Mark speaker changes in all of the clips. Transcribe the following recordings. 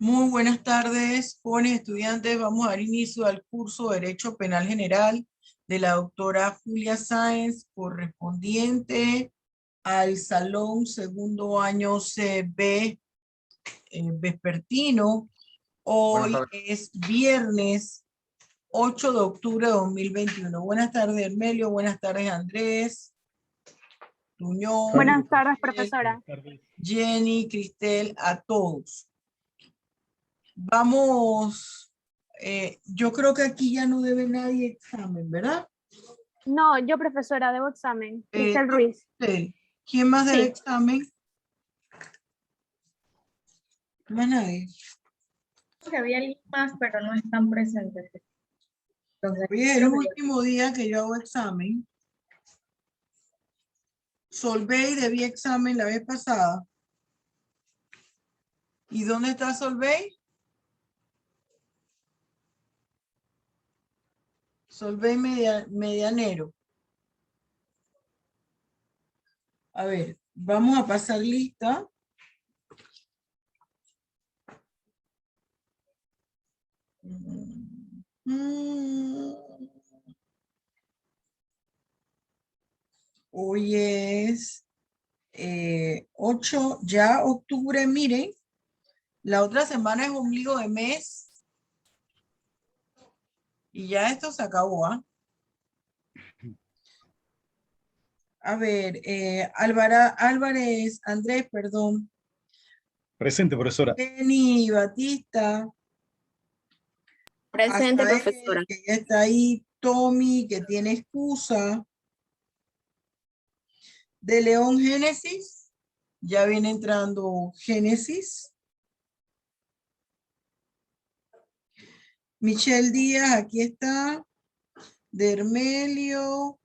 Speaker 1: Muy buenas tardes, jóvenes estudiantes. Vamos a dar inicio al curso de Derecho Penal General de la doctora Julia Sáenz, correspondiente al Salón Segundo Año CB vespertino.
Speaker 2: Buenas
Speaker 1: Hoy
Speaker 2: tardes.
Speaker 1: es viernes 8 de octubre de 2021. Buenas tardes, Hermelio. Buenas tardes, Andrés, Tuñón,
Speaker 3: Buenas tardes,
Speaker 1: Cristel,
Speaker 3: profesora.
Speaker 1: Jenny, Cristel, a todos. Vamos, yo creo que aquí ya no debe nadie examen, ¿verdad?
Speaker 3: No, yo, profesora, debo examen. Cristel Ruiz.
Speaker 1: Cristel, ¿quién más debe
Speaker 3: Sí.
Speaker 1: examen? Más nadie.
Speaker 4: Que había alguien más, pero no están presentes. Entonces,
Speaker 1: Hoy es el último día que yo hago examen. Solveig debía examen la vez pasada. ¿Y dónde está Solveig? Solveig Medianero. A ver, vamos a pasar lista. Hoy es 8, ya octubre, miren. La otra semana es ombligo de mes. Y ya esto se acabó, ¿ah? A ver, Álvarez, Andrés, perdón.
Speaker 2: Presente, profesora.
Speaker 1: Jenny, Batista.
Speaker 5: Presente,
Speaker 1: Azael,
Speaker 5: profesora.
Speaker 1: que ya está ahí. Tommy, que tiene excusa. De León, Génesis. Ya viene entrando Génesis. Michelle Díaz, aquí está. De Hermelio.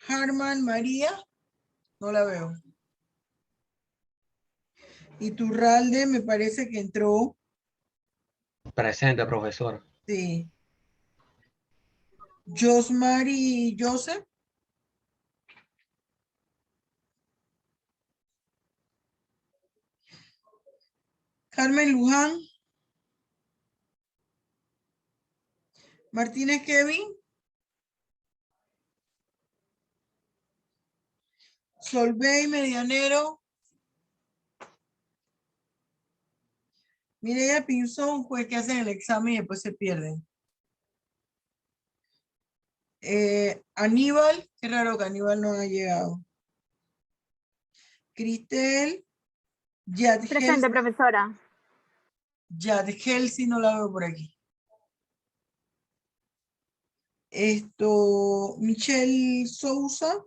Speaker 1: Harman, María. No la veo. Iturralde, me parece que entró.
Speaker 6: Presente, profesor.
Speaker 1: Sí. Josmary Joseph. Carmen Luján. Martínez Kevin. Solveig Medianero. Mireya Pinzón, pues que hacen el examen y después se pierden. Aníbal, qué raro que Aníbal no ha llegado. Cristel.
Speaker 3: Presente, profesora.
Speaker 1: Yadgelsi no la veo por aquí. Michelle Sousa.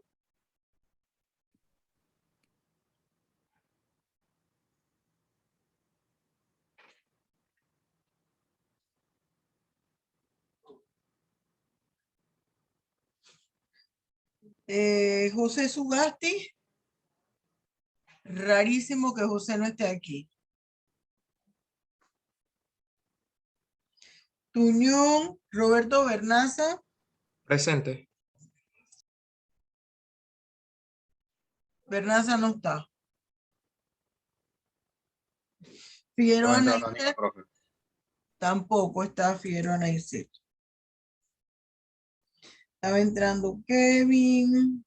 Speaker 1: José Sugasti. Rarísimo que José no esté aquí. Tuñón, Roberto Bernaza.
Speaker 2: Presente.
Speaker 1: Bernaza no está.
Speaker 2: No
Speaker 1: Figueroa
Speaker 2: entra
Speaker 1: Naiset,
Speaker 2: Daniel, profe.
Speaker 1: tampoco está Figueroa Naiset. Estaba entrando Kevin.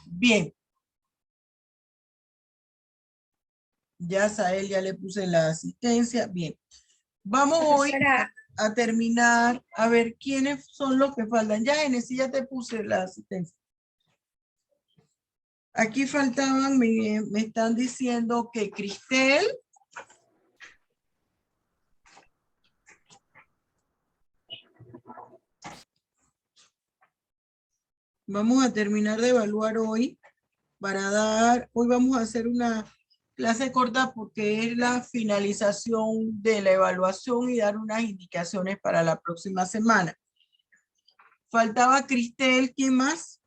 Speaker 1: Bien. Ya Sael ya le puse la asistencia. Bien. Vamos hoy a terminar a ver quiénes son los que faltan. Ya, Genesis, ya te puse la asistencia. Aquí faltaban, me están diciendo que Cristel. Vamos a terminar de evaluar hoy hoy vamos a hacer una clase corta porque es la finalización de la evaluación y dar unas indicaciones para la próxima semana. Faltaba Cristel, ¿quién más?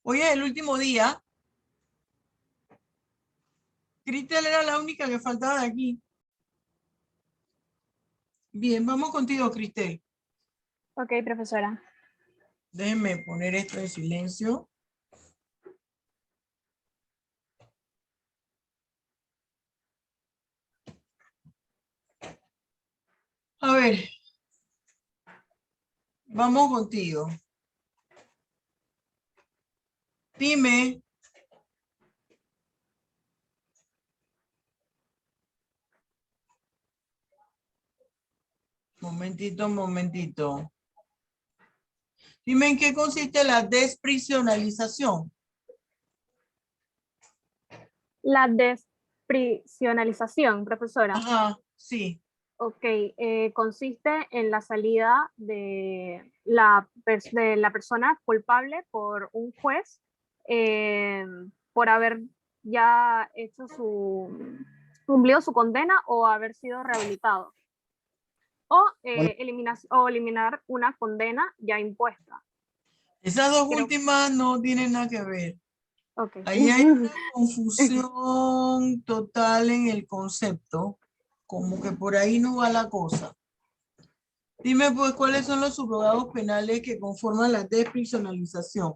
Speaker 1: Hoy es el último día. Cristel era la única que faltaba de aquí. Bien, vamos contigo, Cristel.
Speaker 3: Ok, profesora.
Speaker 1: Déjenme poner esto en silencio. A ver, vamos contigo. Dime. Momentito. Dime en qué consiste la desprisionalización.
Speaker 3: La desprisionalización, profesora.
Speaker 1: Ajá, sí.
Speaker 3: Ok, consiste en la salida de la persona culpable por un juez por haber ya hecho cumplido su condena o haber sido rehabilitado. O, eliminar una condena ya impuesta.
Speaker 1: Esas dos
Speaker 3: Creo-
Speaker 1: últimas no tienen nada que ver.
Speaker 3: Ok.
Speaker 1: Ahí hay una confusión total en el concepto, como que por ahí no va la cosa. Dime pues cuáles son los subrogados penales que conforman la desprisionalización.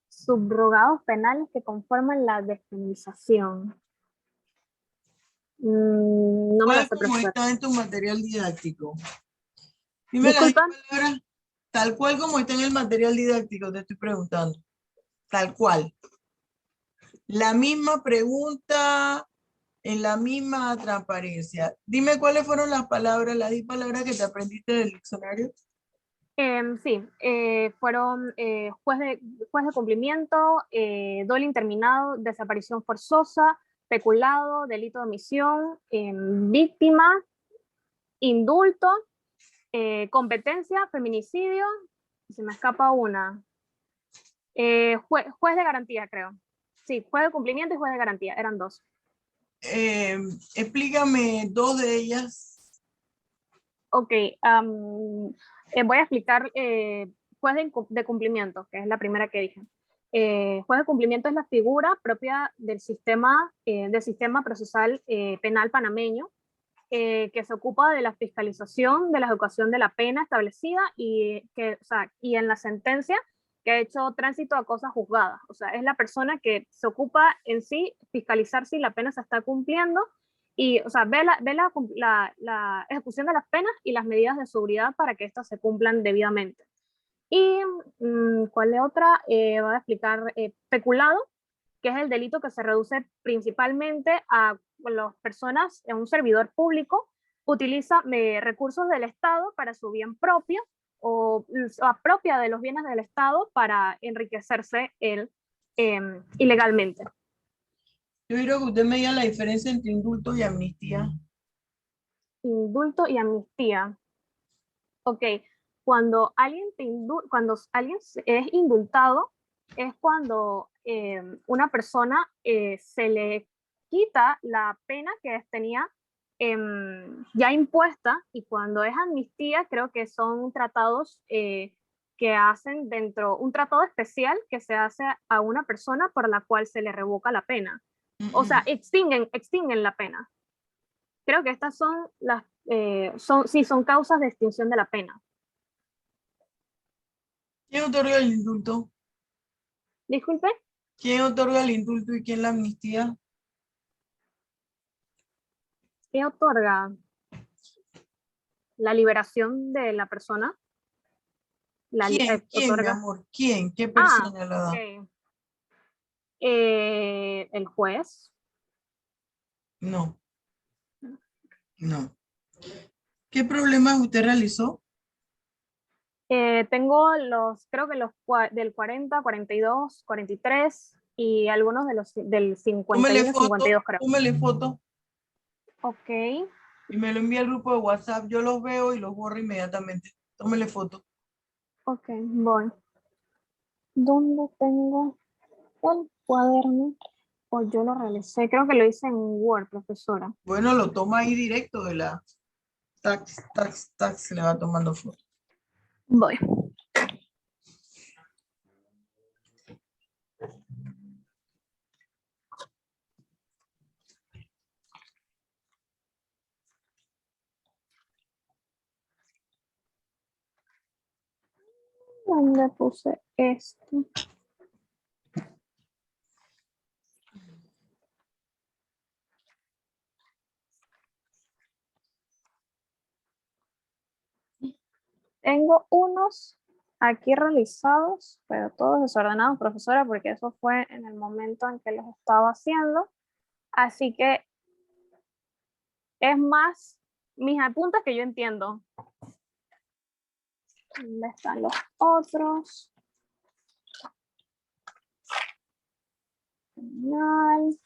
Speaker 3: Subrogados penales que conforman la despenalización. No me la
Speaker 1: ¿Cuál
Speaker 3: sé,
Speaker 1: como
Speaker 3: profesora.
Speaker 1: está en tu material didáctico? Dime las
Speaker 3: Disculpa.
Speaker 1: palabras tal cual como está en el material didáctico, te estoy preguntando. Tal cual. La misma pregunta en la misma transparencia. Dime cuáles fueron las 10 palabras que te aprendiste del diccionario.
Speaker 3: Sí, fueron juez de cumplimiento, dolo interminado, desaparición forzosa, peculado, delito de omisión, víctima, indulto, competencia, feminicidio, se me escapa una. Juez de garantía, creo. Sí, juez de cumplimiento y juez de garantía, eran dos.
Speaker 1: Explícame 2 de ellas.
Speaker 3: Ok, voy a explicar juez de cumplimiento, que es la primera que dije. Juez de cumplimiento es la figura propia del sistema procesal penal panameño, que se ocupa de la fiscalización de la ejecución de la pena establecida y en la sentencia que ha hecho tránsito a cosas juzgadas. O sea, es la persona que se ocupa en sí fiscalizar si la pena se está cumpliendo y, o sea, ve la ejecución de las penas y las medidas de seguridad para que éstas se cumplan debidamente. Y, ¿cuál es otra? Voy a explicar peculado, que es el delito que se reduce principalmente a las personas, un servidor público, utiliza recursos del Estado para su bien propio o apropia de los bienes del Estado para enriquecerse ilegalmente.
Speaker 1: Yo quiero que usted me diga la diferencia entre indulto y amnistía.
Speaker 3: Indulto y amnistía. Ok, cuando alguien es indultado, es cuando una persona se le quita la pena que tenía ya impuesta, y cuando es amnistía, creo que son tratados que hacen un tratado especial que se hace a una persona por la cual se le revoca la pena. O sea, extinguen la pena. Creo que estas son son causas de extinción de la pena.
Speaker 1: ¿Quién otorga el indulto?
Speaker 3: Disculpe.
Speaker 1: ¿Quién otorga el indulto y quién la amnistía?
Speaker 3: ¿Qué otorga? La liberación de la persona.
Speaker 1: ¿Quién, mi
Speaker 3: Otorga.
Speaker 1: amor? ¿Quién? ¿Qué persona la da?
Speaker 3: Ok. El juez.
Speaker 1: No. ¿Qué problemas usted realizó?
Speaker 3: Tengo creo que del 40, 42, 43 y algunos del 51, 52, creo.
Speaker 1: Tómele foto
Speaker 3: Ok.
Speaker 1: y me lo envía al grupo de WhatsApp. Yo los veo y los borro inmediatamente. Tómele foto.
Speaker 3: Ok, voy. ¿Dónde tengo el cuaderno? O yo lo realicé, creo que lo hice en Word, profesora.
Speaker 1: Bueno, lo toma ahí directo de la tax, se le va tomando foto.
Speaker 3: Voy. ¿Dónde puse esto? Tengo unos aquí realizados, pero todos desordenados, profesora, porque eso fue en el momento en que los estaba haciendo. Así que es más mis apuntes que yo entiendo. ¿Dónde están los otros? Genial.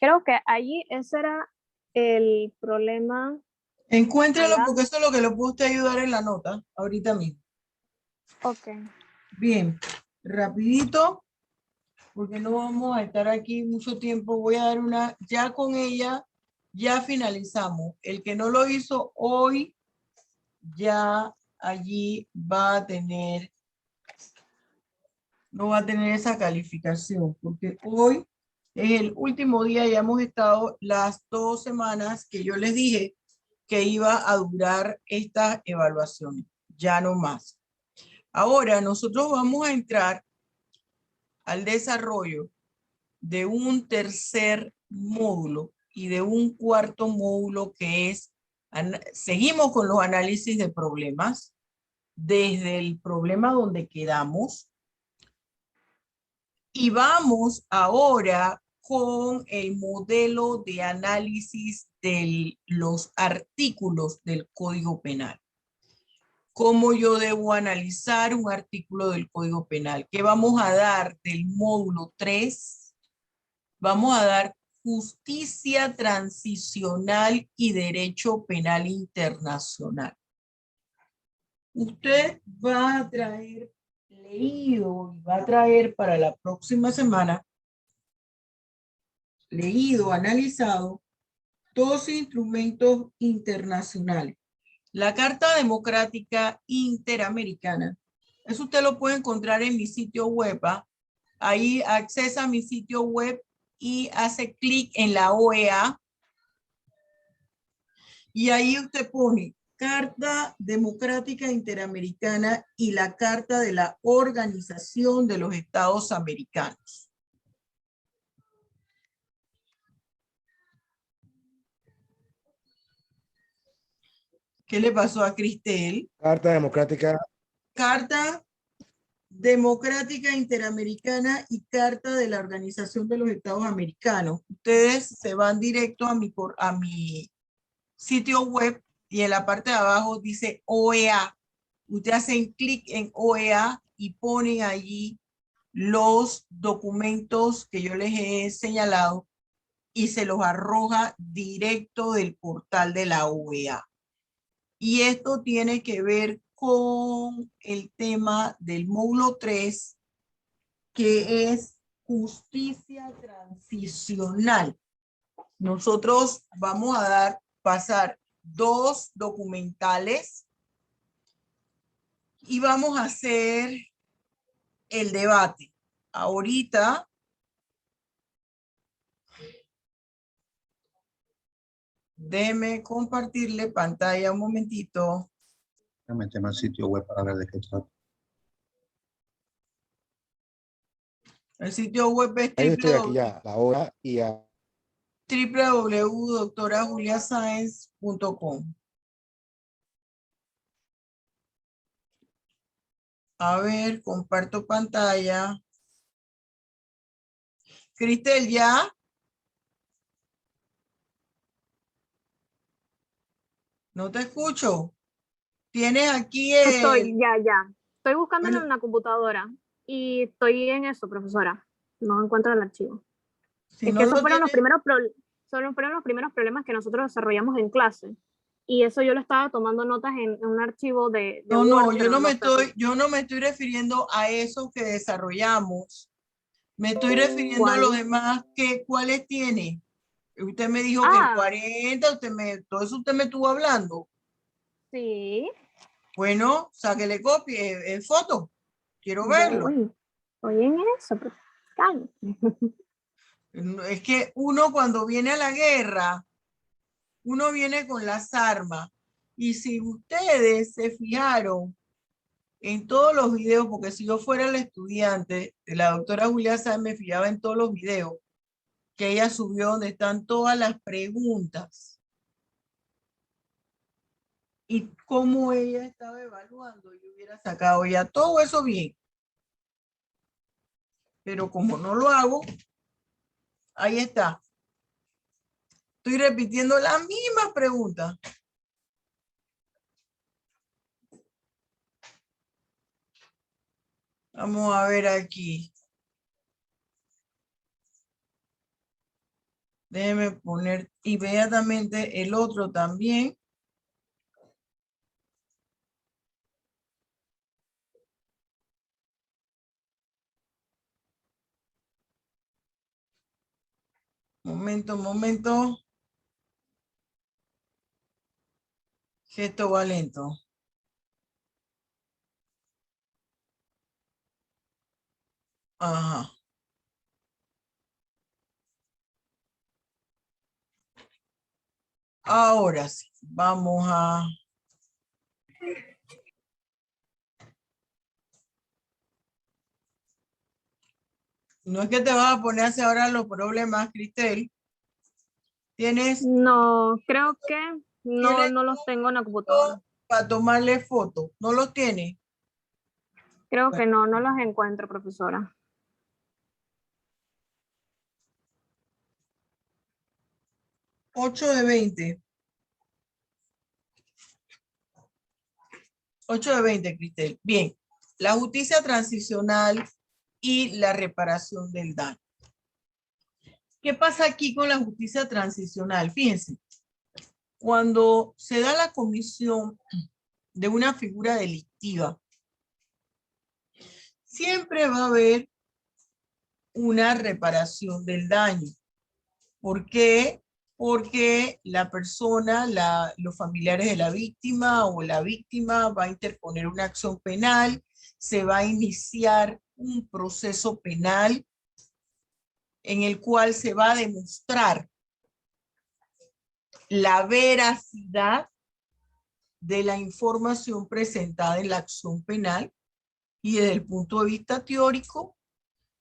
Speaker 3: Creo que allí ese era el problema.
Speaker 1: Encuéntralo
Speaker 3: Hola.
Speaker 1: porque eso es lo que le puede usted ayudar en la nota, ahorita mismo.
Speaker 3: Ok.
Speaker 1: Bien, rapidito, porque no vamos a estar aquí mucho tiempo. Voy a dar una, ya con ella, ya finalizamos. El que no lo hizo hoy, ya allí va a tener, no va a tener esa calificación, porque hoy es el último día, ya hemos estado las 2 semanas que yo les dije que iba a durar esta evaluación, ya no más. Ahora nosotros vamos a entrar al desarrollo de un tercer módulo y de un cuarto módulo que es, seguimos con los análisis de problemas desde el problema donde quedamos y vamos ahora con el modelo de análisis de los artículos del Código Penal. ¿Cómo yo debo analizar un artículo del Código Penal? ¿Qué vamos a dar del módulo 3? Vamos a dar justicia transicional y derecho penal internacional. Usted va a traer leído y va a traer para la próxima semana leído, analizado, dos instrumentos internacionales. La Carta Democrática Interamericana. Eso usted lo puede encontrar en mi sitio web. Ahí accesa a mi sitio web y hace clic en la OEA. Y ahí usted pone Carta Democrática Interamericana y la Carta de la Organización de los Estados Americanos. ¿Qué le pasó a Cristel?
Speaker 5: Carta Democrática.
Speaker 1: Carta Democrática Interamericana y Carta de la Organización de los Estados Americanos. Ustedes se van directo a mi sitio web y en la parte de abajo dice OEA. Ustedes hacen clic en OEA y ponen allí los documentos que yo les he señalado y se los arroja directo del portal de la OEA. Y esto tiene que ver con el tema del módulo 3, que es justicia transicional. Nosotros vamos a pasar 2 documentales y vamos a hacer el debate. Ahorita déjeme compartirle pantalla un momentito.
Speaker 5: Déjame meterme al sitio web para ver de qué trata.
Speaker 1: El sitio web es
Speaker 5: Ahí estoy aquí ya, la hora y a
Speaker 1: www.doctorajuliascience.com. A ver, comparto pantalla. Cristel, ¿ya? No te escucho. Tienes aquí
Speaker 3: Estoy, ya. Estoy buscándolo
Speaker 1: bueno,
Speaker 3: en la computadora y estoy en eso, profesora. No encuentro el archivo.
Speaker 1: si
Speaker 3: Es
Speaker 1: no
Speaker 3: que esos
Speaker 1: lo
Speaker 3: fueron los
Speaker 1: tienes,
Speaker 3: fueron los primeros problemas que nosotros desarrollamos en clase. Y eso yo lo estaba tomando notas en un archivo de
Speaker 1: no,
Speaker 3: Word,
Speaker 1: yo
Speaker 3: pero
Speaker 1: no
Speaker 3: no
Speaker 1: me
Speaker 3: lo perdí.
Speaker 1: yo no me estoy refiriendo a eso que desarrollamos. Me estoy refiriendo a los
Speaker 3: ¿Cuál?
Speaker 1: demás ¿cuáles tiene? Usted me dijo que el
Speaker 3: Ah,
Speaker 1: 40, todo eso usted me estuvo hablando.
Speaker 3: sí.
Speaker 1: Bueno, sáquele copia, foto. Quiero verlo.
Speaker 3: Estoy en eso, pero calma.
Speaker 1: Es que uno cuando viene a la guerra, uno viene con las armas. Y si ustedes se fijaron en todos los videos, porque si yo fuera el estudiante de la doctora Julia Sáenz, me fijaba en todos los videos que ella subió donde están todas las preguntas. y cómo ella estaba evaluando. Yo hubiera sacado ya todo eso bien. Pero como no lo hago, ahí está. Estoy repitiendo las mismas preguntas. Vamos a ver aquí. Déjeme poner inmediatamente el otro también. Momento. Gesto va lento. Ajá. Ahora sí, vamos a... No es que te vas a poner a hacer ahora los problemas, Cristel. Tienes
Speaker 3: No, creo que no,
Speaker 1: ¿Tienes
Speaker 3: no los tengo en la computadora.
Speaker 1: para tomarle fotos. ¿No los tienes?
Speaker 3: Creo que no, no los encuentro, profesora.
Speaker 1: Ocho de 20. 8 de 20, Cristel. Bien. La justicia transicional y la reparación del daño. ¿Qué pasa aquí con la justicia transicional? Fíjense, cuando se da la comisión de una figura delictiva, siempre va a haber una reparación del daño. ¿Por qué? Porque la persona, los familiares de la víctima o la víctima va a interponer una acción penal, se va a iniciar un proceso penal en el cual se va a demostrar la veracidad de la información presentada en la acción penal y desde el punto de vista teórico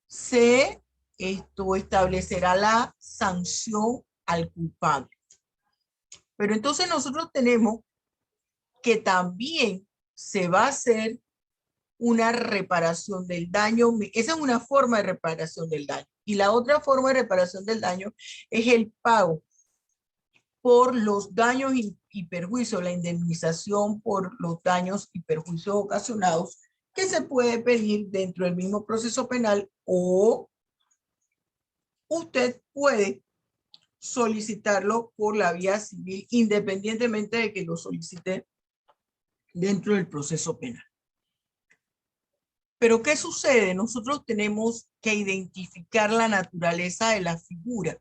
Speaker 1: se establecerá la sanción al culpable. Pero entonces nosotros tenemos que también se va a hacer una reparación del daño. Esa es una forma de reparación del daño. Y la otra forma de reparación del daño es el pago por los daños y perjuicios, la indemnización por los daños y perjuicios ocasionados que se puede pedir dentro del mismo proceso penal o usted puede solicitarlo por la vía civil independientemente de que lo solicite dentro del proceso penal. Pero ¿qué sucede? Nosotros tenemos que identificar la naturaleza de la figura.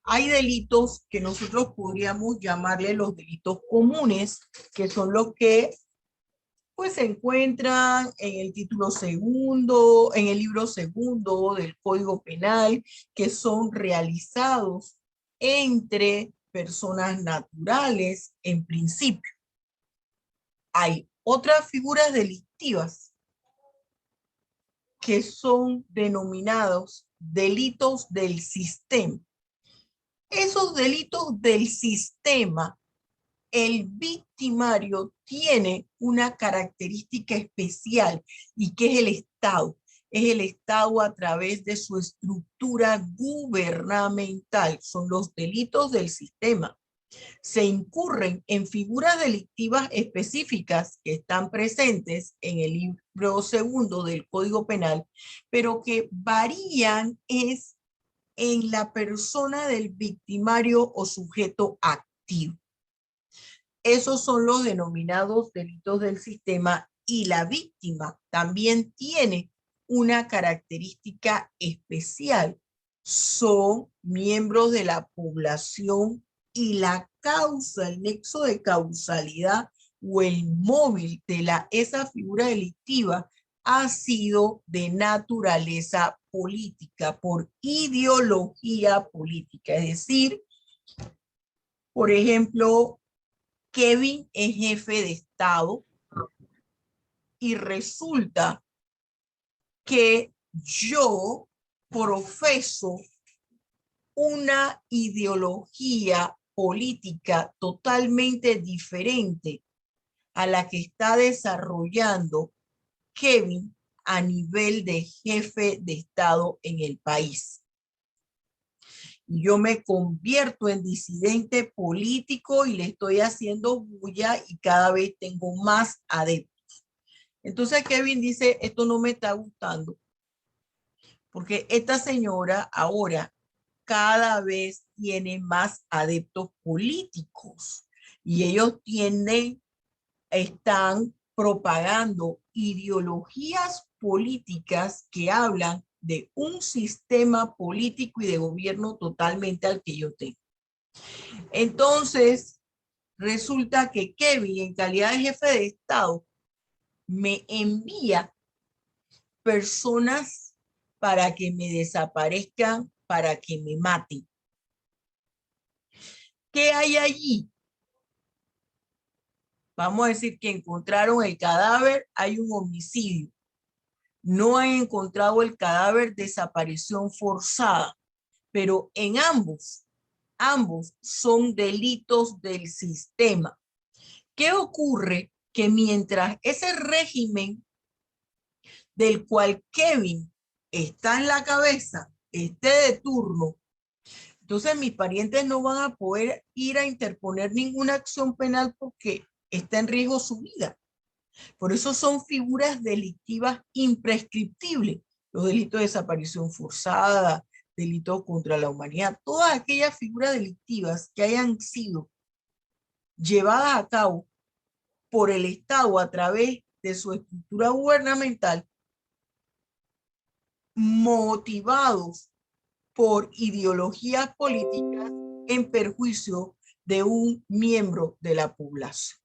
Speaker 1: Hay delitos que nosotros podríamos llamarle los delitos comunes, que son los que pues se encuentran en el título segundo, en el libro segundo del Código Penal, que son realizados entre personas naturales en principio. Hay otras figuras delictivas que son denominados delitos del sistema. Esos delitos del sistema, el victimario tiene una característica especial y que es el Estado. Es el Estado a través de su estructura gubernamental. Son los delitos del sistema. Se incurren en figuras delictivas específicas que están presentes en el libro segundo del Código Penal, pero que varían es en la persona del victimario o sujeto activo. Esos son los denominados delitos del sistema y la víctima también tiene una característica especial. Son miembros de la población y la causa, el nexo de causalidad o el móvil de esa figura delictiva ha sido de naturaleza política, por ideología política. Es decir, por ejemplo, Kevin es jefe de Estado y resulta que yo profeso una ideología política totalmente diferente a la que está desarrollando Kevin a nivel de jefe de Estado en el país. Y yo me convierto en disidente político y le estoy haciendo bulla y cada vez tengo más adeptos. Entonces Kevin dice, esto no me está gustando, porque esta señora ahora cada vez tiene más adeptos políticos y ellos están propagando ideologías políticas que hablan de un sistema político y de gobierno totalmente al que yo tengo. Entonces, resulta que Kevin, en calidad de jefe de Estado, me envía personas para que me desaparezcan, para que me maten. ¿Qué hay allí? Vamos a decir que encontraron el cadáver, hay un homicidio. No han encontrado el cadáver, desaparición forzada. Pero en ambos son delitos del sistema. ¿Qué ocurre? Que mientras ese régimen del cual Kevin está en la cabeza esté de turno, entonces mis parientes no van a poder ir a interponer ninguna acción penal porque está en riesgo su vida. Por eso son figuras delictivas imprescriptibles. Los delitos de desaparición forzada, delitos contra la humanidad, todas aquellas figuras delictivas que hayan sido llevadas a cabo por el Estado a través de su estructura gubernamental, motivados por ideologías políticas en perjuicio de un miembro de la población.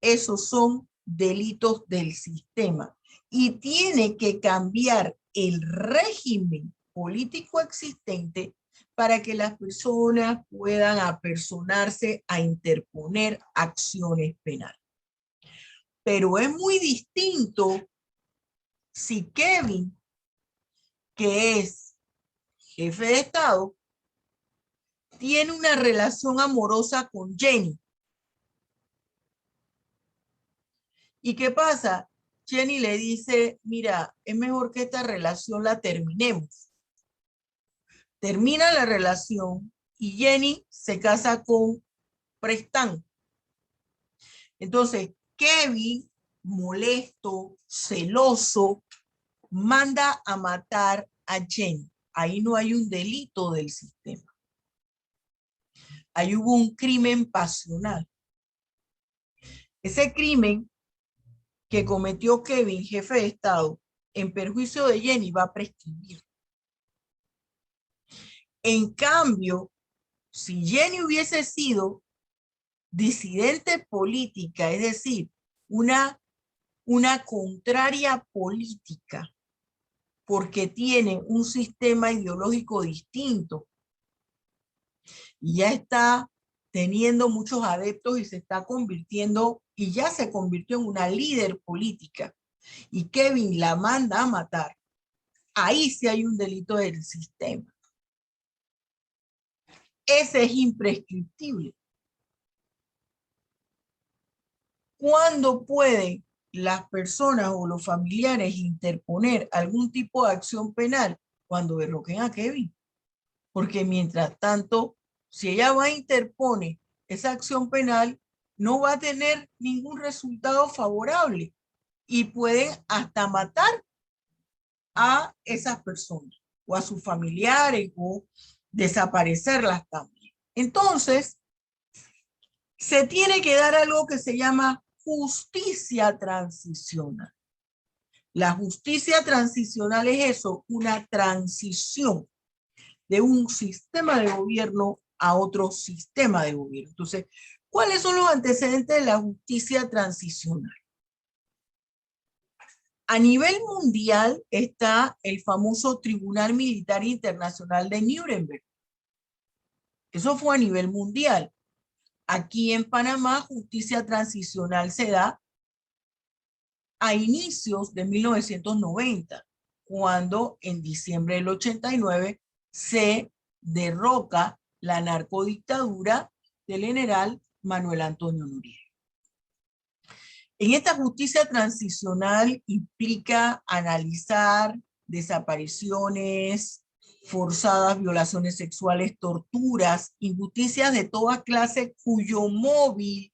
Speaker 1: Esos son delitos del sistema y tiene que cambiar el régimen político existente para que las personas puedan apersonarse a interponer acciones penales. Pero es muy distinto si Kevin, que es jefe de Estado, tiene una relación amorosa con Jenny. ¿Y qué pasa? Jenny le dice, mira, es mejor que esta relación la terminemos. Termina la relación y Jenny se casa con Prestan. Entonces, Kevin, molesto, celoso, manda a matar a Jenny. Ahí no hay un delito del sistema. Ahí hubo un crimen pasional. Ese crimen que cometió Kevin, jefe de Estado, en perjuicio de Jenny, va a prescribir. En cambio, si Jenny hubiese sido disidente política, es decir, una contraria política, porque tiene un sistema ideológico distinto y ya está teniendo muchos adeptos y se está convirtiendo, y ya se convirtió en una líder política, y Kevin la manda a matar, ahí sí hay un delito del sistema. Ese es imprescriptible. ¿Cuándo pueden las personas o los familiares interponer algún tipo de acción penal? Cuando derroquen a Kevin. Porque mientras tanto, si ella va a interponer esa acción penal, no va a tener ningún resultado favorable y pueden hasta matar a esas personas o a sus familiares o desaparecerlas también. Entonces, se tiene que dar algo que se llama justicia transicional. La justicia transicional es eso, una transición de un sistema de gobierno a otro sistema de gobierno. Entonces, ¿cuáles son los antecedentes de la justicia transicional? A nivel mundial está el famoso Tribunal Militar Internacional de Nuremberg. Eso fue a nivel mundial. Aquí en Panamá, justicia transicional se da a inicios de 1990, cuando en diciembre del 89 se derroca la narcodictadura del general Manuel Antonio Noriega. En esta justicia transicional implica analizar desapariciones forzadas, violaciones sexuales, torturas, injusticias de toda clase cuyo móvil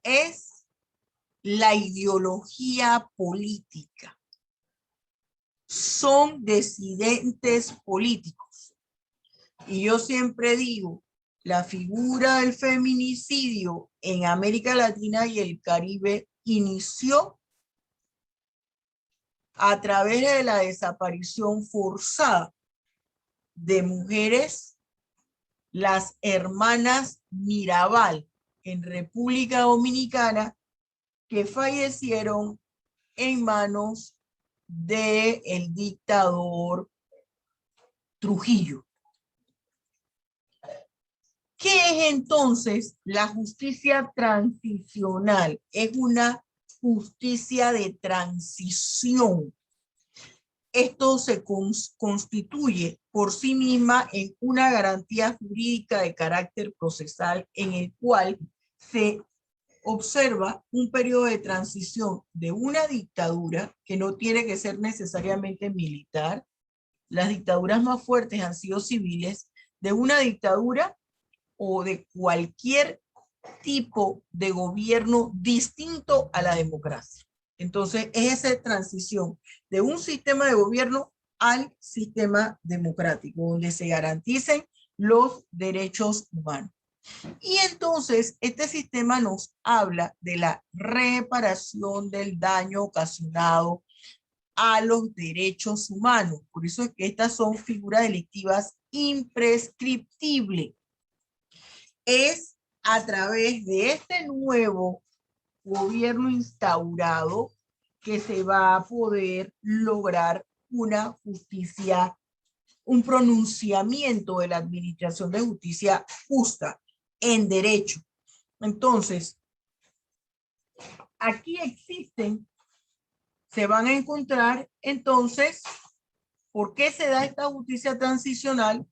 Speaker 1: es la ideología política. Son disidentes políticos. Y yo siempre digo, la figura del feminicidio en América Latina y el Caribe inició a través de la desaparición forzada de mujeres, las hermanas Mirabal en República Dominicana, que fallecieron en manos del dictador Trujillo. ¿Qué es entonces la justicia transicional? Es una justicia de transición. Esto se constituye por sí misma en una garantía jurídica de carácter procesal en el cual se observa un periodo de transición de una dictadura que no tiene que ser necesariamente militar. Las dictaduras más fuertes han sido civiles, de una dictadura o de cualquier tipo de gobierno distinto a la democracia. Entonces, es esa transición de un sistema de gobierno al sistema democrático, donde se garanticen los derechos humanos. Y entonces, este sistema nos habla de la reparación del daño ocasionado a los derechos humanos. Por eso es que estas son figuras delictivas imprescriptibles. Es a través de este nuevo gobierno instaurado que se va a poder lograr una justicia, un pronunciamiento de la administración de justicia justa en derecho. Entonces, aquí existen, se van a encontrar entonces, ¿por qué se da esta justicia transicional?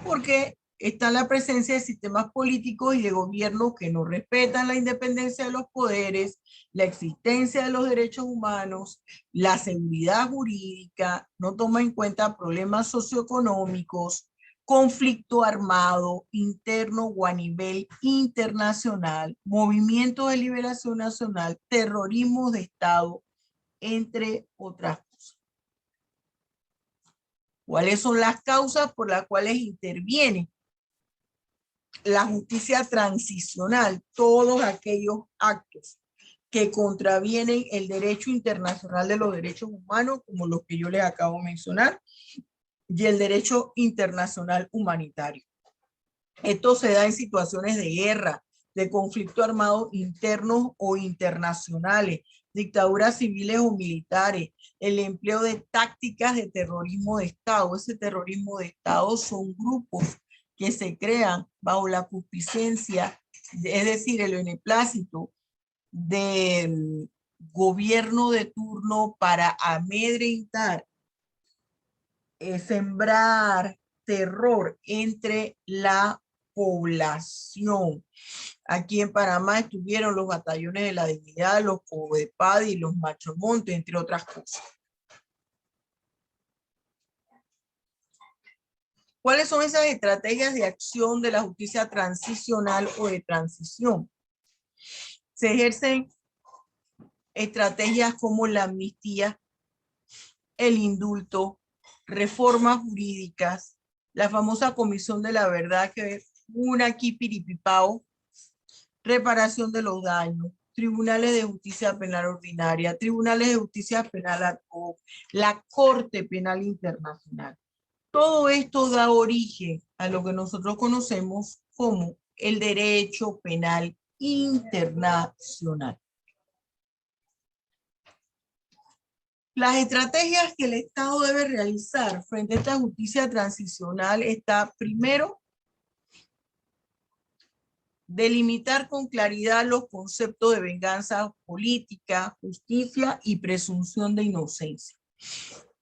Speaker 1: Porque está la presencia de sistemas políticos y de gobiernos que no respetan la independencia de los poderes, la existencia de los derechos humanos, la seguridad jurídica, no toma en cuenta problemas socioeconómicos, conflicto armado interno o a nivel internacional, movimientos de liberación nacional, terrorismo de Estado, entre otras cosas. ¿Cuáles son las causas por las cuales interviene la justicia transicional? Todos aquellos actos que contravienen el derecho internacional de los derechos humanos, como los que yo les acabo de mencionar, y el derecho internacional humanitario. Esto se da en situaciones de guerra, de conflicto armado internos o internacionales, dictaduras civiles o militares, el empleo de tácticas de terrorismo de Estado. Ese terrorismo de Estado son grupos que se crean bajo la concupiscencia, es decir, el beneplácito del gobierno de turno para amedrentar, sembrar terror entre la población. Aquí en Panamá estuvieron los batallones de la dignidad, los Codepad y los Machomontes, entre otras cosas. ¿Cuáles son esas estrategias de acción de la justicia transicional o de transición? Se ejercen estrategias como la amnistía, el indulto, reformas jurídicas, la famosa comisión de la verdad, que es una aquí piripipao, reparación de los daños, tribunales de justicia penal ordinaria, tribunales de justicia penal ad hoc, la Corte Penal Internacional. Todo esto da origen a lo que nosotros conocemos como el derecho penal internacional. Las estrategias que el Estado debe realizar frente a esta justicia transicional está, primero, delimitar con claridad los conceptos de venganza política, justicia y presunción de inocencia.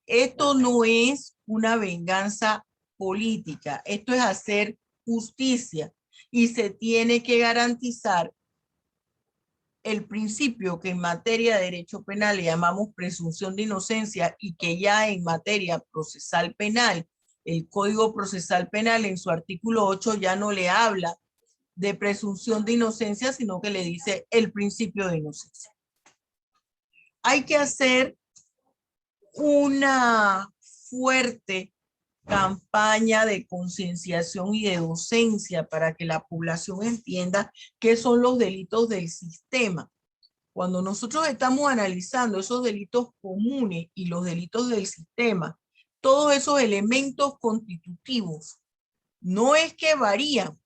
Speaker 1: Esto no es una venganza política, esto es hacer justicia. y se tiene que garantizar el principio que en materia de derecho penal le llamamos presunción de inocencia y que ya en materia procesal penal, el Código Procesal Penal en su artículo 8 ya no le habla de presunción de inocencia, sino que le dice el principio de inocencia. Hay que hacer una fuerte campaña de concienciación y de docencia para que la población entienda qué son los delitos del sistema. Cuando nosotros estamos analizando esos delitos comunes y los delitos del sistema, todos esos elementos constitutivos, no es que varían.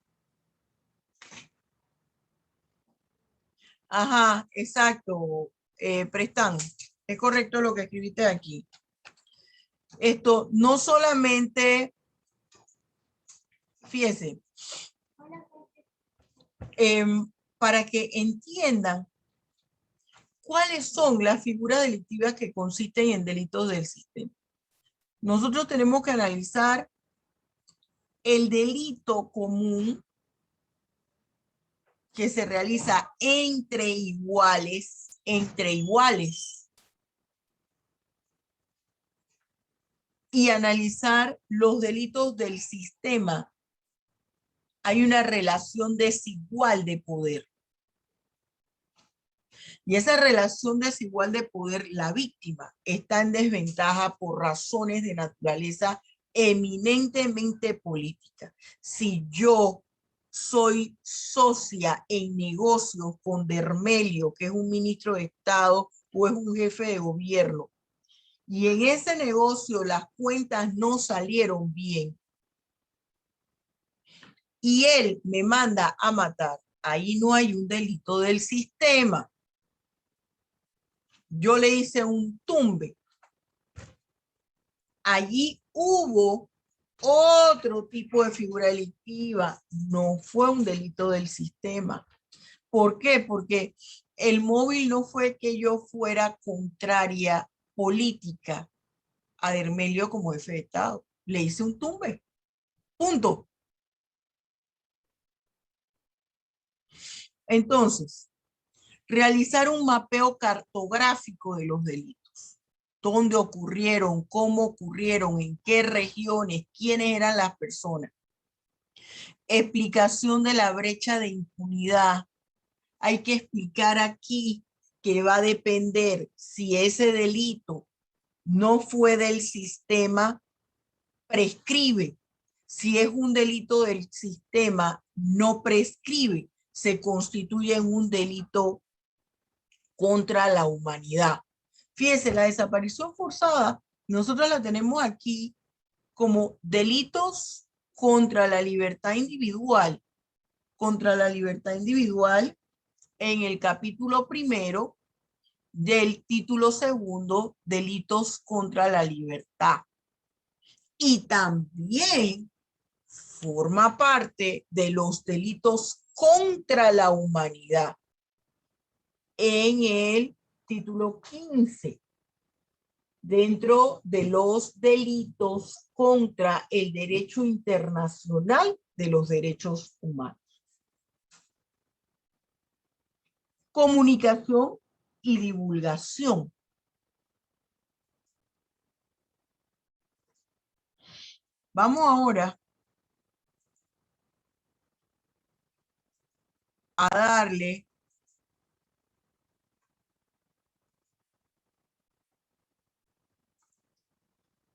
Speaker 1: Ajá, exacto, Prestan, es correcto lo que escribiste aquí. Esto no solamente, fíjense, para que entiendan cuáles son las figuras delictivas que consisten en delitos del sistema. Nosotros tenemos que analizar el delito común que se realiza entre iguales, y analizar los delitos del sistema. Hay una relación desigual de poder. Y esa relación desigual de poder, la víctima está en desventaja por razones de naturaleza eminentemente política. Si yo soy socia en negocios con Dermelio, que es un ministro de Estado o es un jefe de gobierno, y en ese negocio las cuentas no salieron bien, y él me manda a matar, ahí no hay un delito del sistema. Yo le hice un tumbe. Allí hubo otro tipo de figura delictiva, no fue un delito del sistema. ¿Por qué? Porque el móvil no fue que yo fuera contraria política a Dermelio como jefe de Estado. Le hice un tumbe. Punto. Entonces, realizar un mapeo cartográfico de los delitos. ¿Dónde ocurrieron? ¿Cómo ocurrieron? ¿En qué regiones? ¿Quiénes eran las personas? Explicación de la brecha de impunidad. Hay que explicar aquí que va a depender si ese delito no fue del sistema, prescribe. Si es un delito del sistema, no prescribe. Se constituye en un delito contra la humanidad. Fíjense, la desaparición forzada, nosotros la tenemos aquí como delitos contra la libertad individual. Contra la libertad individual en el capítulo 1 del título 2, delitos contra la libertad. Y también forma parte de los delitos contra la humanidad en el título 15, dentro de los delitos contra el derecho internacional de los derechos humanos. Comunicación y divulgación. Vamos ahora a darle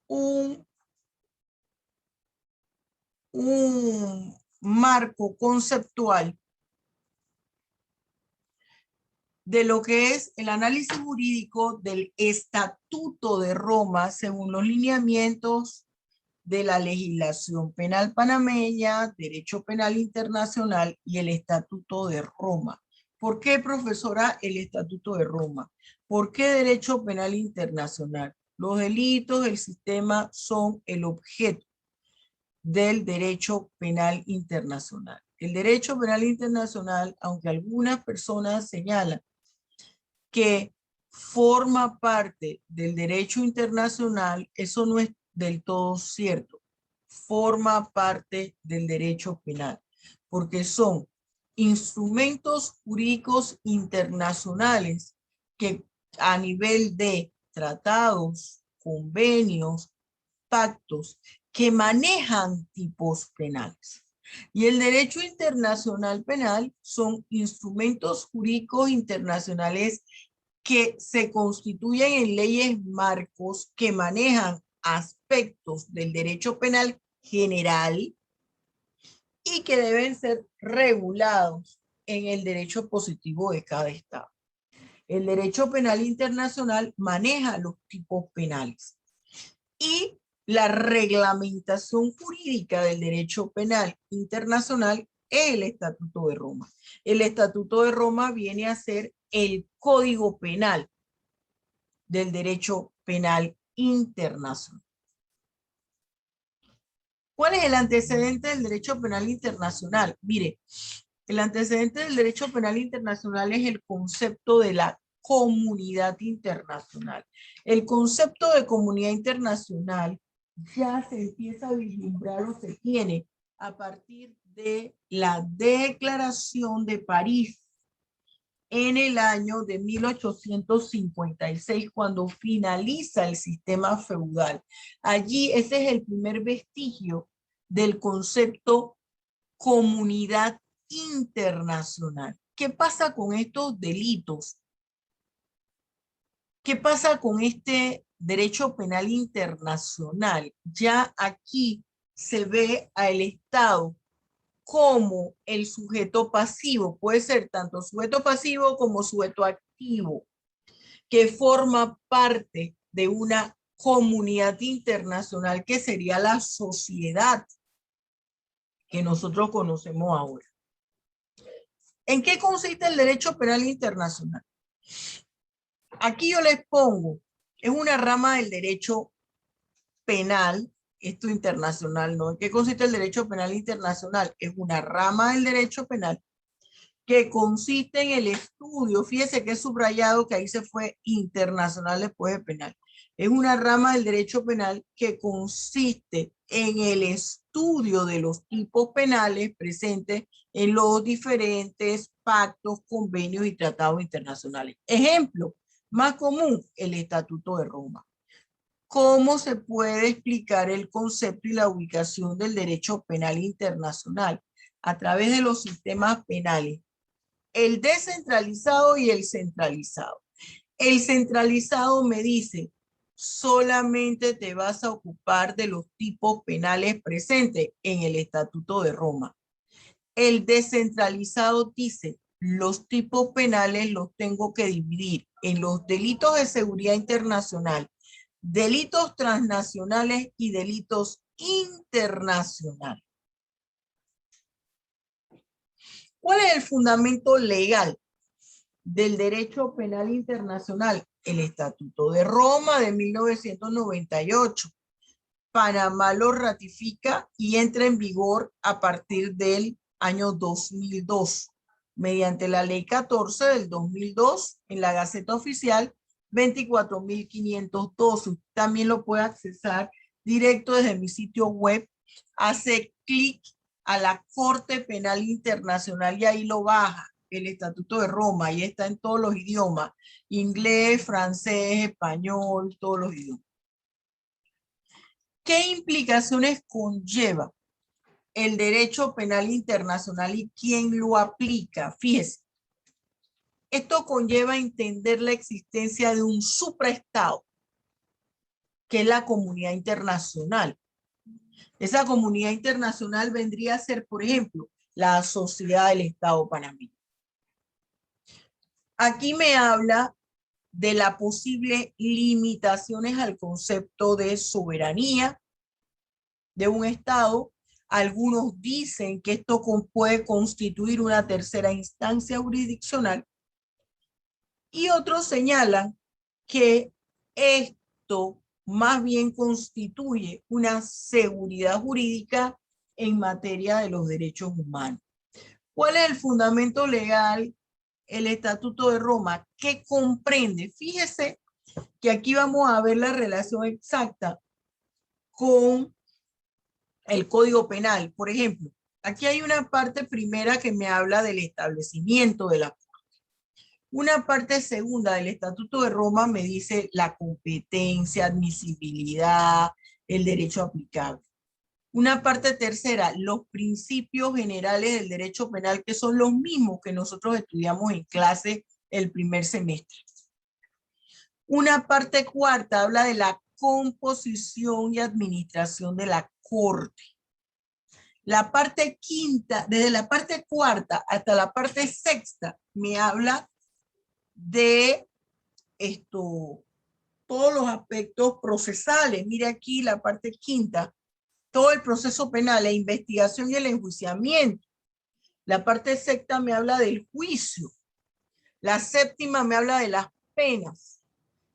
Speaker 1: un marco conceptual de lo que es el análisis jurídico del Estatuto de Roma según los lineamientos de la legislación penal panameña, derecho penal internacional y el Estatuto de Roma. ¿Por qué, profesora, el Estatuto de Roma? ¿Por qué derecho penal internacional? Los delitos del sistema son el objeto del derecho penal internacional. El derecho penal internacional, aunque algunas personas señalan que forma parte del derecho internacional, eso no es del todo cierto. Forma parte del derecho penal. porque son instrumentos jurídicos internacionales que a nivel de tratados, convenios, pactos, que manejan tipos penales. Y el derecho internacional penal son instrumentos jurídicos internacionales que se constituyen en leyes marcos que manejan aspectos del derecho penal general y que deben ser regulados en el derecho positivo de cada estado. El derecho penal internacional maneja los tipos penales y la reglamentación jurídica del derecho penal internacional es el Estatuto de Roma. El Estatuto de Roma viene a ser el código penal del derecho penal internacional. ¿Cuál es el antecedente del derecho penal internacional? Mire, el antecedente del derecho penal internacional es el concepto de la comunidad internacional. El concepto de comunidad internacional ya se empieza a vislumbrar o se tiene a partir de la Declaración de París en el año de 1856, cuando finaliza el sistema feudal. Allí ese es el primer vestigio del concepto comunidad internacional. ¿Qué pasa con estos delitos? ¿Qué pasa con este derecho penal internacional? Ya aquí se ve al Estado como el sujeto pasivo, puede ser tanto sujeto pasivo como sujeto activo, que forma parte de una comunidad internacional que sería la sociedad que nosotros conocemos ahora. ¿En qué consiste el derecho penal internacional? Aquí yo les pongo, es una rama del derecho penal, esto internacional, ¿no? ¿En qué consiste el derecho penal internacional? Es una rama del derecho penal que consiste en el estudio, fíjese que es subrayado que ahí se fue internacional después de penal. Es una rama del derecho penal que consiste en el estudio de los tipos penales presentes en los diferentes pactos, convenios y tratados internacionales. Ejemplo más común, el Estatuto de Roma. ¿Cómo se puede explicar el concepto y la ubicación del derecho penal internacional? A través de los sistemas penales, el descentralizado y el centralizado. El centralizado me dice, solamente te vas a ocupar de los tipos penales presentes en el Estatuto de Roma. El descentralizado dice, los tipos penales los tengo que dividir en los delitos de seguridad internacional, delitos transnacionales y delitos internacionales. ¿Cuál es el fundamento legal del derecho penal internacional? El Estatuto de Roma de 1998. Panamá lo ratifica y entra en vigor a partir del año 2002, mediante la Ley 14 del 2002 en la Gaceta Oficial 24.512. También lo puede accesar directo desde mi sitio web. Hace clic a la Corte Penal Internacional y ahí lo baja, el Estatuto de Roma, y está en todos los idiomas, inglés, francés, español, todos los idiomas. ¿Qué implicaciones conlleva el derecho penal internacional y quién lo aplica? Fíjese, esto conlleva entender la existencia de un supraestado, que es la comunidad internacional. Esa comunidad internacional vendría a ser, por ejemplo, la Sociedad del Estado Panameño. Aquí me habla de las posibles limitaciones al concepto de soberanía de un Estado. Algunos dicen que esto puede constituir una tercera instancia jurisdiccional y otros señalan que esto más bien constituye una seguridad jurídica en materia de los derechos humanos. ¿Cuál es el fundamento legal? El Estatuto de Roma, ¿qué comprende? Fíjese que aquí vamos a ver la relación exacta con el Código Penal. Por ejemplo, Aquí hay una parte primera que me habla del establecimiento de la Corte. Una parte segunda del Estatuto de Roma me dice la competencia, admisibilidad, el derecho aplicable. Una parte tercera, los principios generales del derecho penal, que son los mismos que nosotros estudiamos en clase el primer semestre. Una parte cuarta habla de la composición y administración de la Corte. La parte quinta, desde la parte cuarta hasta la parte sexta, me habla de todos los aspectos procesales. Mire aquí la parte quinta, todo el proceso penal, la investigación y el enjuiciamiento. La parte sexta me habla del juicio. La séptima me habla de las penas.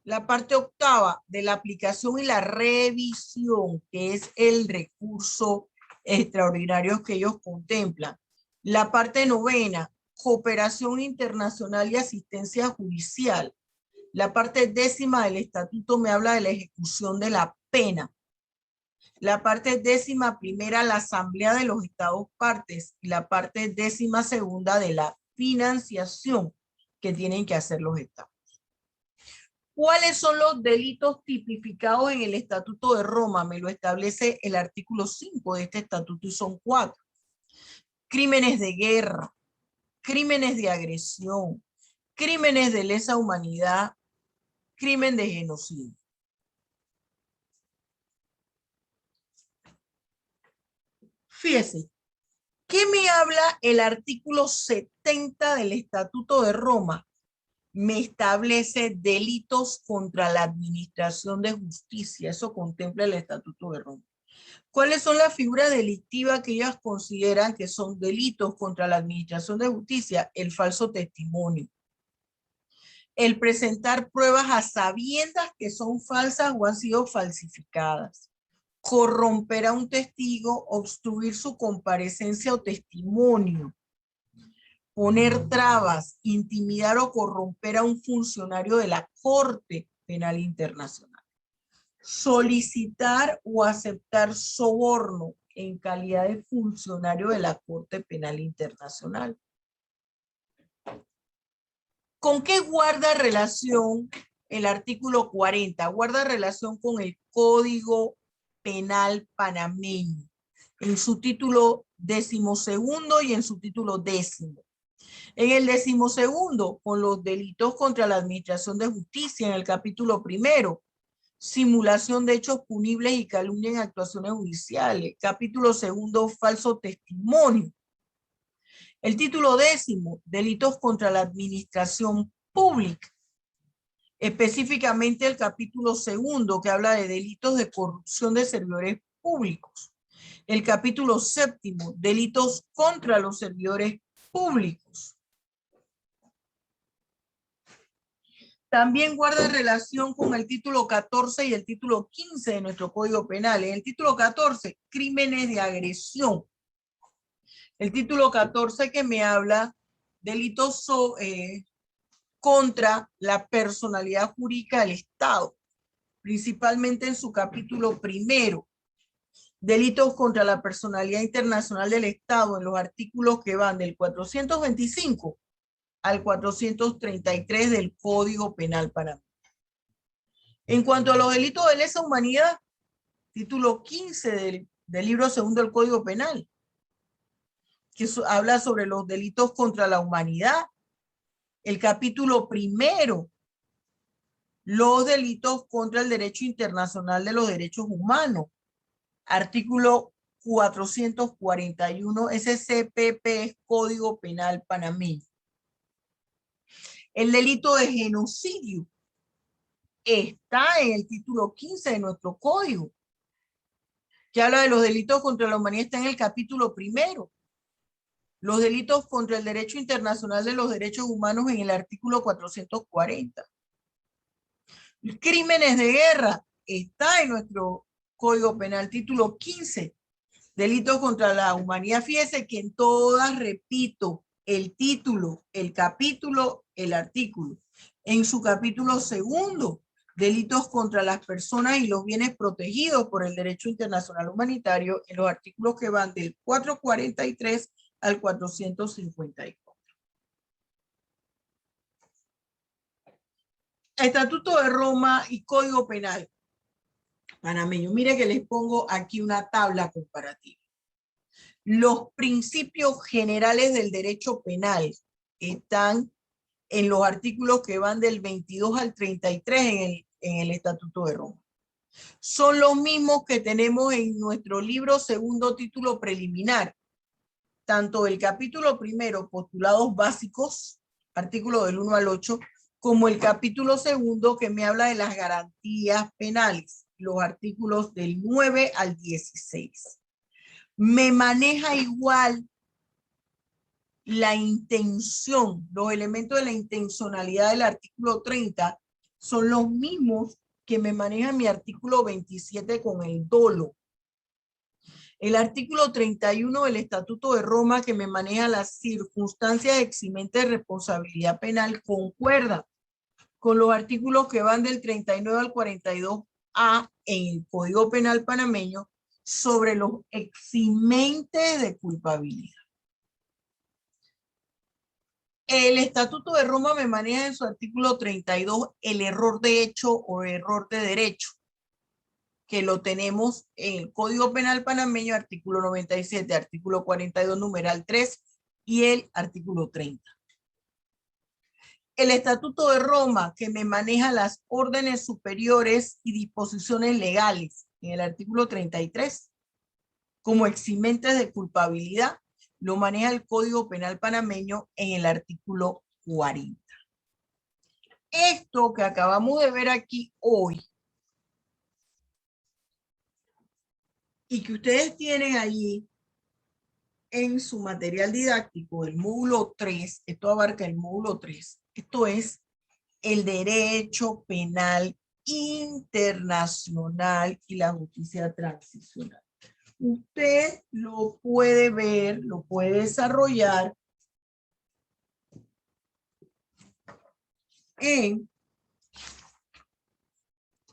Speaker 1: La parte octava de la aplicación y la revisión, que es el recurso extraordinario que ellos contemplan. La parte novena, cooperación internacional y asistencia judicial. La parte décima del estatuto me habla de la ejecución de la pena. La parte décima primera, la asamblea de los estados partes. Y la parte décima segunda de la financiación que tienen que hacer los estados. ¿Cuáles son los delitos tipificados en el Estatuto de Roma? Me lo establece el artículo 5 de este estatuto y son 4. Crímenes de guerra, crímenes de agresión, crímenes de lesa humanidad, crimen de genocidio. Fíjese, ¿qué me habla el artículo 70 del Estatuto de Roma? Me establece delitos contra la administración de justicia. Eso contempla el Estatuto de Roma. ¿Cuáles son las figuras delictivas que ellas consideran que son delitos contra la administración de justicia? El falso testimonio. El presentar pruebas a sabiendas que son falsas o han sido falsificadas. Corromper a un testigo, obstruir su comparecencia o testimonio. Poner trabas, intimidar o corromper a un funcionario de la Corte Penal Internacional. Solicitar o aceptar soborno en calidad de funcionario de la Corte Penal Internacional. ¿Con qué guarda relación el artículo 40? Guarda relación con el Código Penal panameño, en su título 12º y en su título 10º. En el 12º, con los delitos contra la administración de justicia, en el capítulo 1, simulación de hechos punibles y calumnia en actuaciones judiciales. Capítulo 2, falso testimonio. El título 10, delitos contra la administración pública. Específicamente el capítulo 2, que habla de delitos de corrupción de servidores públicos. El capítulo 7, delitos contra los servidores públicos. También guarda relación con el título 14 y el título 15 de nuestro Código Penal. En el título 14, crímenes de agresión. El título 14 que me habla delitos contra la personalidad jurídica del Estado, principalmente en su capítulo 1. Delitos contra la personalidad internacional del Estado en los artículos que van del 425 al 433 del Código Penal panameño. En cuanto a los delitos de lesa humanidad, título 15 del libro 2 del Código Penal, que habla sobre los delitos contra la humanidad. El capítulo 1, los delitos contra el derecho internacional de los derechos humanos. Artículo 441 SCPP es Código Penal panameño. El delito de genocidio está en el título 15 de nuestro código, que habla de los delitos contra la humanidad, está en el capítulo 1. Los delitos contra el derecho internacional de los derechos humanos en el artículo 440. Crímenes de guerra está en nuestro Código Penal, título 15. Delitos contra la humanidad. Fíjese que en todas, repito, el título, el capítulo, el artículo. En su capítulo 2 delitos contra las personas y los bienes protegidos por el derecho internacional humanitario en los artículos que van del 443 al 454. Estatuto de Roma y Código Penal panameño. Mire que les pongo aquí una tabla comparativa. Los principios generales del derecho penal están en los artículos que van del 22 al 33 en el Estatuto de Roma. Son los mismos que tenemos en nuestro libro segundo título preliminar, tanto el capítulo primero, postulados básicos, artículos del 1 al 8, como el capítulo segundo que me habla de las garantías penales, los artículos del 9 al 16. Me maneja igual la intención, los elementos de la intencionalidad del artículo 30 son los mismos que me maneja mi artículo 27 con el dolo. El artículo 31 del Estatuto de Roma que me maneja las circunstancias eximentes de responsabilidad penal concuerda con los artículos que van del 39 al 42A en el Código Penal panameño sobre los eximentes de culpabilidad. El Estatuto de Roma me maneja en su artículo 32 el error de hecho o error de derecho, que lo tenemos en el Código Penal panameño, artículo 97, artículo 42, numeral 3 y el artículo 30. El Estatuto de Roma, que me maneja las órdenes superiores y disposiciones legales, en el artículo 33, como eximentes de culpabilidad, lo maneja el Código Penal panameño en el artículo 40. Esto que acabamos de ver aquí hoy y que ustedes tienen allí en su material didáctico, el módulo 3, esto abarca el módulo 3, esto es el derecho penal internacional y la justicia transicional. Usted lo puede ver, lo puede desarrollar en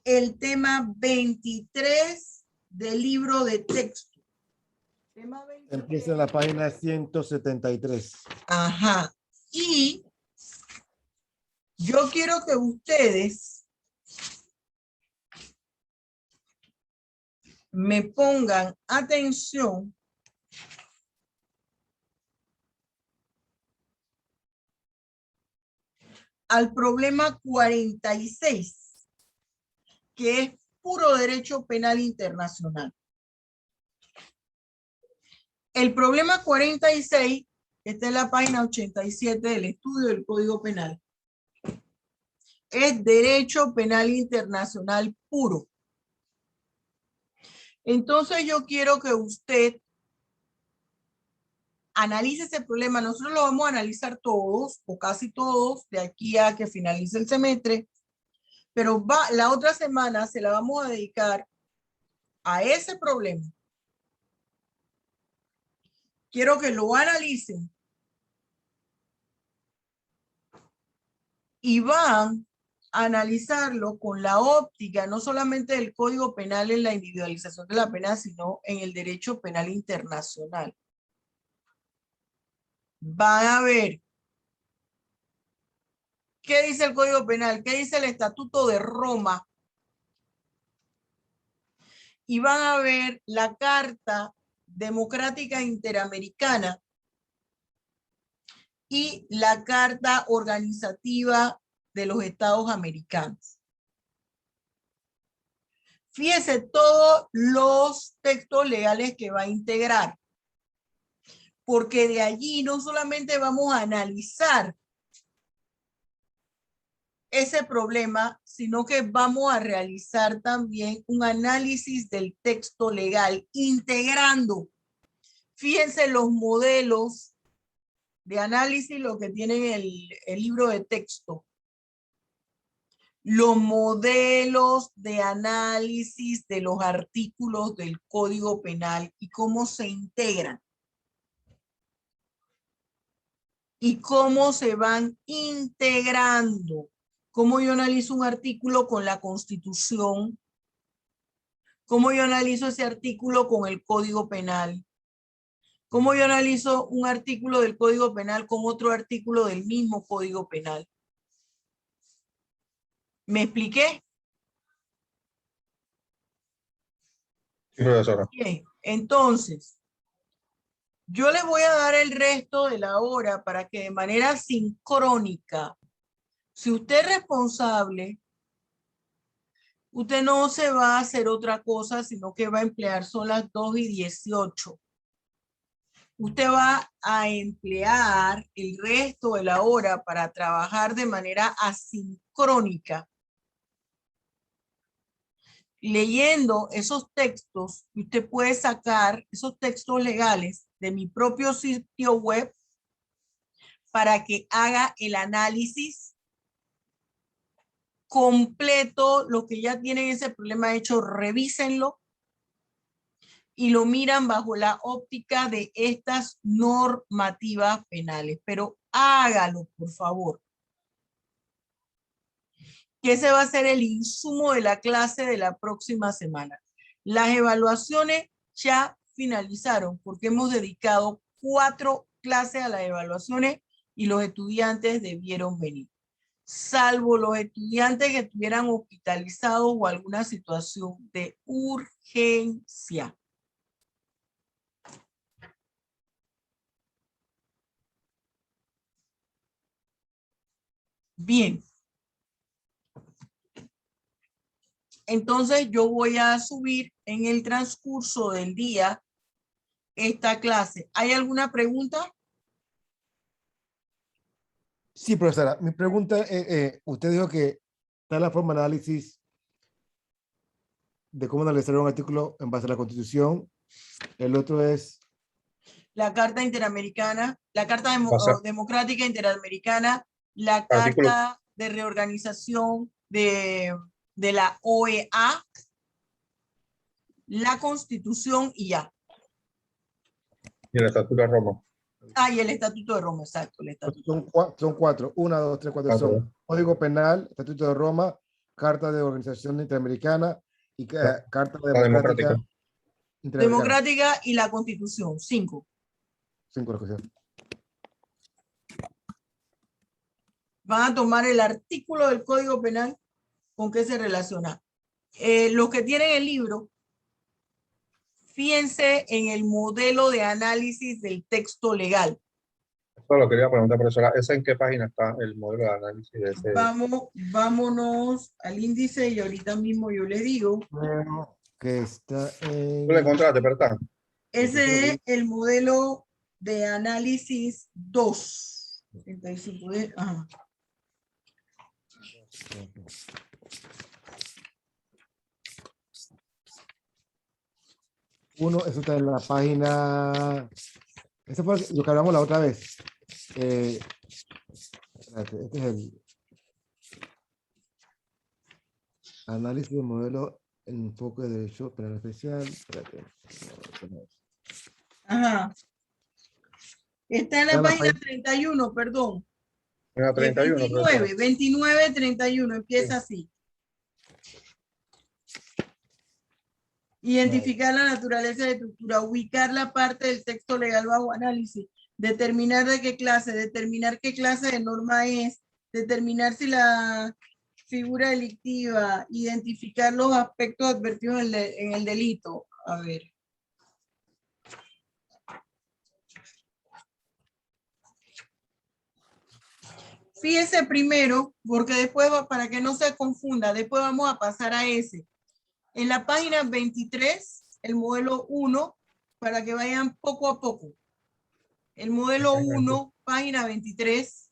Speaker 1: el tema 23 del libro de texto. Tema 23.
Speaker 5: Empieza en la página 173.
Speaker 1: Ajá. Y yo quiero que ustedes me pongan atención al problema 46, que es puro derecho penal internacional. El problema 46 está en la página 87 del estudio del Código Penal. Es derecho penal internacional puro. Entonces yo quiero que usted analice ese problema. Nosotros lo vamos a analizar todos o casi todos de aquí a que finalice el semestre, pero la otra semana se la vamos a dedicar a ese problema. Quiero que lo analicen y van a analizarlo con la óptica no solamente del Código Penal en la individualización de la pena, sino en el derecho penal internacional. Van a ver qué dice el Código Penal, qué dice el Estatuto de Roma, y van a ver la Carta Democrática Interamericana y la Carta Organizativa de los Estados Americanos. Fíjese todos los textos legales que va a integrar, porque de allí no solamente vamos a analizar ese problema, sino que vamos a realizar también un análisis del texto legal, integrando. Fíjense los modelos de análisis, lo que tiene el libro de texto. Los modelos de análisis de los artículos del Código Penal y cómo se integran. Y cómo se van integrando cómo yo analizo un artículo con la Constitución, cómo yo analizo ese artículo con el Código Penal, cómo yo analizo un artículo del Código Penal con otro artículo del mismo Código Penal. ¿Me expliqué?
Speaker 2: Sí, profesora.
Speaker 1: Bien, entonces, yo les voy a dar el resto de la hora para que de manera sincrónica, si usted es responsable, usted no se va a hacer otra cosa, sino que va a emplear, son las 2:18. Usted va a emplear el resto de la hora para trabajar de manera asincrónica, leyendo esos textos. Usted puede sacar esos textos legales de mi propio sitio web para que haga el análisis completo. Los que ya tienen ese problema hecho, revísenlo y lo miran bajo la óptica de estas normativas penales. Pero hágalo, por favor. Que ese va a ser el insumo de la clase de la próxima semana. Las evaluaciones ya finalizaron porque hemos dedicado 4 clases a las evaluaciones y los estudiantes debieron venir. Salvo los estudiantes que estuvieran hospitalizados o alguna situación de urgencia. Bien. Entonces yo voy a subir en el transcurso del día esta clase. ¿Hay alguna pregunta?
Speaker 5: Sí, profesora. Mi pregunta, usted dijo que está la forma de análisis de cómo analizar un artículo en base a la Constitución. El otro es...
Speaker 1: La Carta Interamericana, la Carta
Speaker 2: Pasa.
Speaker 1: Democrática Interamericana, la
Speaker 2: Artículo.
Speaker 1: Carta de Reorganización de la OEA, la Constitución y ya.
Speaker 2: Y el Estatuto de Roma.
Speaker 1: Ah, y el Estatuto de Roma, exacto. El estatuto.
Speaker 5: Son 4. 1, 2, 3, 4. Son Código Penal, Estatuto de Roma, Carta de Organización Interamericana y Carta Democrática Interamericana.
Speaker 1: Democrática y la Constitución, 5.
Speaker 5: 5 corrección.
Speaker 1: Van a tomar el artículo del Código Penal con qué se relaciona. Los que tienen el libro, fíjense en el modelo de análisis del texto legal.
Speaker 2: Eso lo quería preguntar, profesora. ¿Esa en qué página está el modelo de análisis de ese?
Speaker 1: Vámonos al índice y ahorita mismo yo les digo.
Speaker 5: Que está en...
Speaker 2: Tú le encontraste, ¿verdad?
Speaker 1: Ese es el modelo de análisis 2. 35 de, ajá.
Speaker 5: Uno, eso está en la página... Eso fue lo que hablamos la otra vez. Espérate, este es el análisis de modelo en enfoque de derecho penal especial. Espérate.
Speaker 1: Ajá. Está en la página 31, perdón.
Speaker 2: En la 31,
Speaker 1: 29, 31, empieza así. Identificar la naturaleza de estructura, ubicar la parte del texto legal bajo análisis, determinar de qué clase, determinar qué clase de norma es, determinar si la figura delictiva, identificar los aspectos advertidos en el delito. A ver. Fíjese primero, porque después, para que no se confunda, después vamos a pasar a ese. En la página 23, el modelo 1, para que vayan poco a poco. El modelo 1, página 23.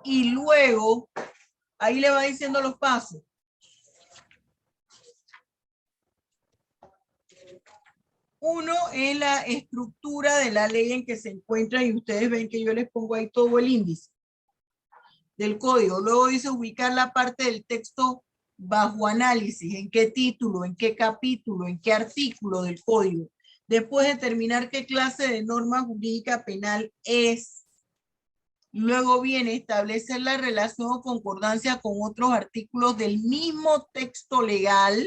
Speaker 1: Y luego, ahí le va diciendo los pasos. Uno es la estructura de la ley en que se encuentra y ustedes ven que yo les pongo ahí todo el índice del código. Luego dice ubicar la parte del texto bajo análisis, en qué título, en qué capítulo, en qué artículo del código. Después determinar qué clase de norma jurídica penal es. Luego viene establecer la relación o concordancia con otros artículos del mismo texto legal.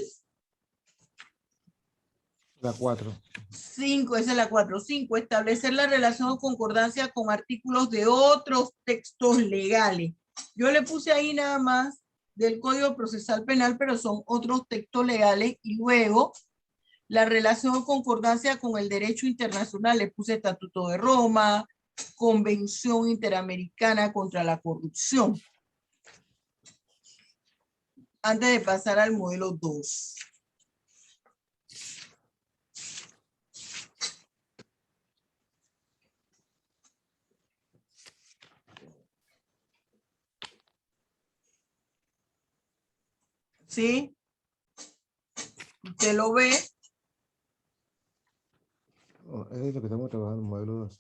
Speaker 5: La 4.
Speaker 1: 5, esa es la 4. 5, establecer la relación o concordancia con artículos de otros textos legales. Yo le puse ahí nada más del Código Procesal Penal, pero son otros textos legales. Y luego la relación o concordancia con el derecho internacional. Le puse Estatuto de Roma, Convención Interamericana contra la Corrupción. Antes de pasar al modelo 2. ¿Sí? Usted lo ve.
Speaker 5: Es lo que estamos trabajando, modelo 2.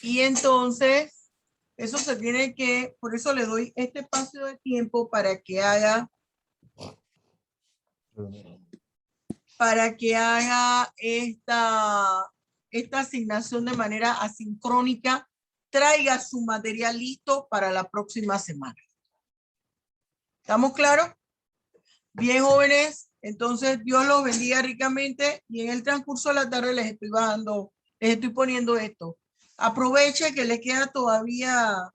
Speaker 1: Y entonces, eso se tiene que, por eso le doy este espacio de tiempo para que haga esta asignación de manera asincrónica. Traiga su material listo para la próxima semana. ¿Estamos claros? Bien, jóvenes. Entonces, Dios los bendiga ricamente y en el transcurso de la tarde les estoy poniendo esto. Aproveche que le queda todavía,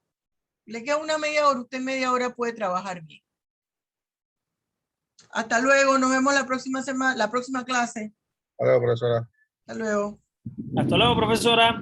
Speaker 1: le queda una media hora. Usted media hora puede trabajar bien. Hasta luego. Nos vemos la próxima semana, la próxima clase.
Speaker 2: Hasta luego, profesora.
Speaker 1: Hasta luego.
Speaker 7: Hasta luego, profesora.